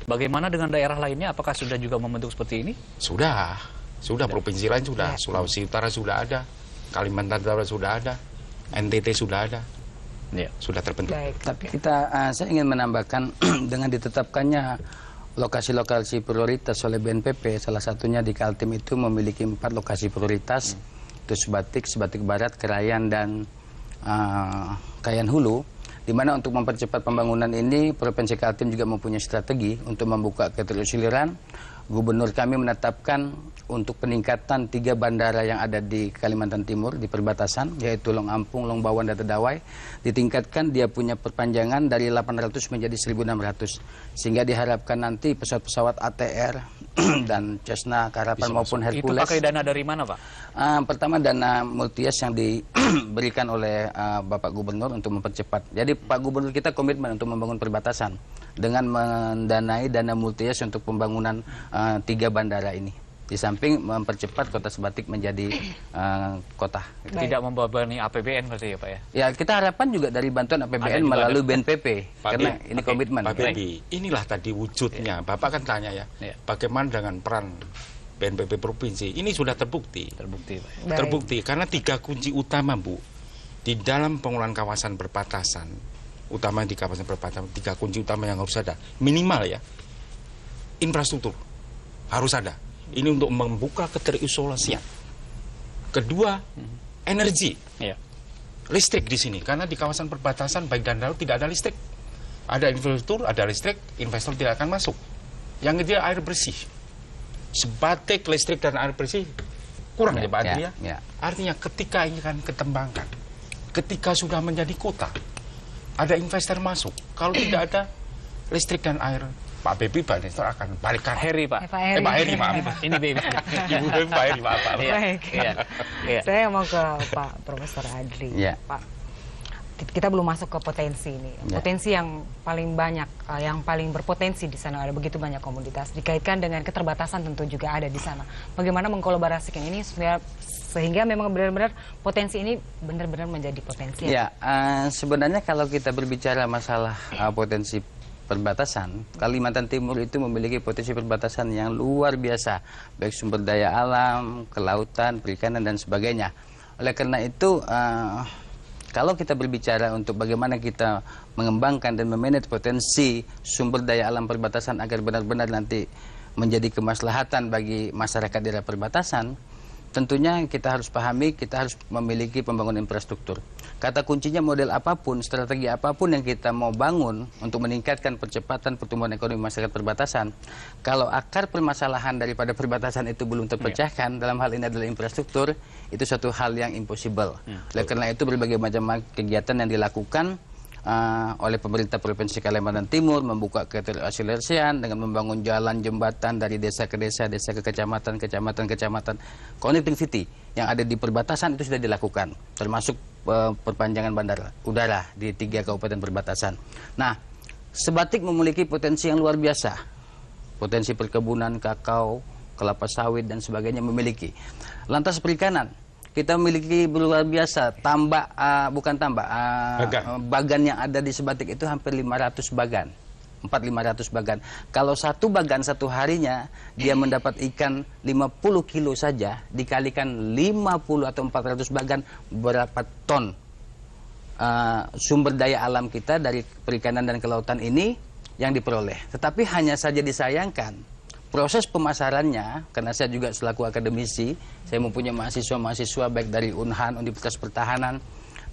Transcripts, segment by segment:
Bagaimana dengan daerah lainnya? Apakah sudah juga membentuk seperti ini? Sudah provinsi lain sudah, Sulawesi Utara sudah ada, Kalimantan Utara sudah ada, NTT sudah ada, sudah terbentuk. Baik. Tapi saya ingin menambahkan dengan ditetapkannya lokasi-lokasi prioritas oleh BNPB, salah satunya di Kaltim itu memiliki 4 lokasi prioritas, itu Sebatik Barat, Krayan, dan Kayan Hulu, di mana untuk mempercepat pembangunan ini, Provinsi Kaltim juga mempunyai strategi untuk membuka keterusiliran. Gubernur kami menetapkan untuk peningkatan 3 bandara yang ada di Kalimantan Timur di perbatasan, yaitu Long Ampung, Long Bawan, dan Tedawai. Ditingkatkan, dia punya perpanjangan dari 800 menjadi 1.600, sehingga diharapkan nanti pesawat-pesawat ATR dan Cessna, Caravan maupun Hercules. Itu pakai dana dari mana, Pak? Pertama, dana multi-years yang diberikan oleh Bapak Gubernur untuk mempercepat. Jadi Pak Gubernur kita komitmen untuk membangun perbatasan dengan mendanai dana multi-years untuk pembangunan 3 bandara ini. Di samping mempercepat kota Sebatik menjadi kota. Tidak membebani APBN berarti ya, Pak ya? Ya, kita harapkan juga dari bantuan APBN melalui BNPB, karena ini komitmen. Pak Bebi, inilah tadi wujudnya. Bapak kan tanya ya, bagaimana dengan peran BNPB provinsi? Ini sudah terbukti. Baik. Terbukti karena 3 kunci utama, Bu, di dalam pengelolaan kawasan perbatasan, utama di kawasan perbatasan, 3 kunci utama yang harus ada. Minimal ya, infrastruktur harus ada. Ini untuk membuka keterisolasian. Kedua, energi, listrik di sini, karena di kawasan perbatasan baik dan laut tidak ada listrik. Ada infrastruktur, ada listrik, investor tidak akan masuk. Yang ketiga, air bersih. Sebatik, listrik dan air bersih kurang ya Pak Adria. Artinya ketika ini kan ketembangkan, ketika sudah menjadi kota, ada investor masuk. Kalau tidak ada listrik dan air, Pak Bebi, Pak Nestor akan balik ke Heri, Pak. Pak Heri. Pak Heri, maaf. Ini Bebi. Ibu Bebi, Pak Heri, maaf. Baik. Saya mau ke Pak Profesor Adri. Pak, kita belum masuk ke potensi ini. Potensi yang paling banyak, yang paling berpotensi di sana, ada begitu banyak komoditas. Dikaitkan dengan keterbatasan tentu juga ada di sana. Bagaimana mengkolaborasikan ini sehingga memang benar-benar potensi ini benar-benar menjadi potensi. Ya, sebenarnya kalau kita berbicara masalah potensi perbatasan, Kalimantan Timur itu memiliki potensi perbatasan yang luar biasa, baik sumber daya alam, kelautan, perikanan, dan sebagainya. Oleh karena itu, kalau kita berbicara untuk bagaimana kita mengembangkan dan memanage potensi sumber daya alam perbatasan agar benar-benar nanti menjadi kemaslahatan bagi masyarakat daerah perbatasan, tentunya kita harus pahami, kita harus memiliki pembangunan infrastruktur. Kata kuncinya model apapun, strategi apapun yang kita mau bangun untuk meningkatkan percepatan pertumbuhan ekonomi masyarakat perbatasan, kalau akar permasalahan daripada perbatasan itu belum terpecahkan, dalam hal ini adalah infrastruktur, itu suatu hal yang impossible. Oleh karena itu berbagai macam kegiatan yang dilakukan oleh pemerintah Provinsi Kalimantan Timur, membuka keterasiliasian dengan membangun jalan jembatan dari desa ke desa, desa ke kecamatan, kecamatan, connectivity yang ada di perbatasan itu sudah dilakukan, termasuk perpanjangan bandara udara di 3 kabupaten perbatasan. Nah, Sebatik memiliki potensi yang luar biasa, potensi perkebunan kakao, kelapa sawit dan sebagainya memiliki. Lantas perikanan, kita memiliki luar biasa tambak, bagan yang ada di Sebatik itu hampir 500 bagan, 400-500 bagan. Kalau satu bagan satu harinya dia mendapat ikan 50 kilo saja, dikalikan 50 atau 400 bagan, berapa ton sumber daya alam kita dari perikanan dan kelautan ini yang diperoleh. Tetapi hanya saja disayangkan proses pemasarannya, karena saya juga selaku akademisi, saya mempunyai mahasiswa-mahasiswa baik dari Unhan, Universitas Pertahanan,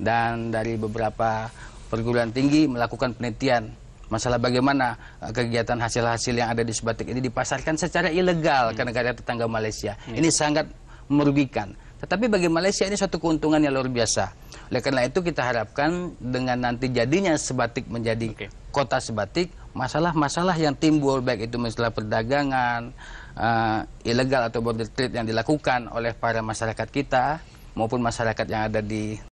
dan dari beberapa perguruan tinggi melakukan penelitian masalah bagaimana kegiatan hasil-hasil yang ada di Sebatik ini dipasarkan secara ilegal ke negara tetangga Malaysia. Ini sangat merugikan. Tetapi bagi Malaysia ini suatu keuntungan yang luar biasa. Oleh karena itu kita harapkan dengan nanti jadinya Sebatik menjadi kota Sebatik, masalah-masalah yang timbul baik itu masalah perdagangan ilegal atau border trade yang dilakukan oleh para masyarakat kita maupun masyarakat yang ada di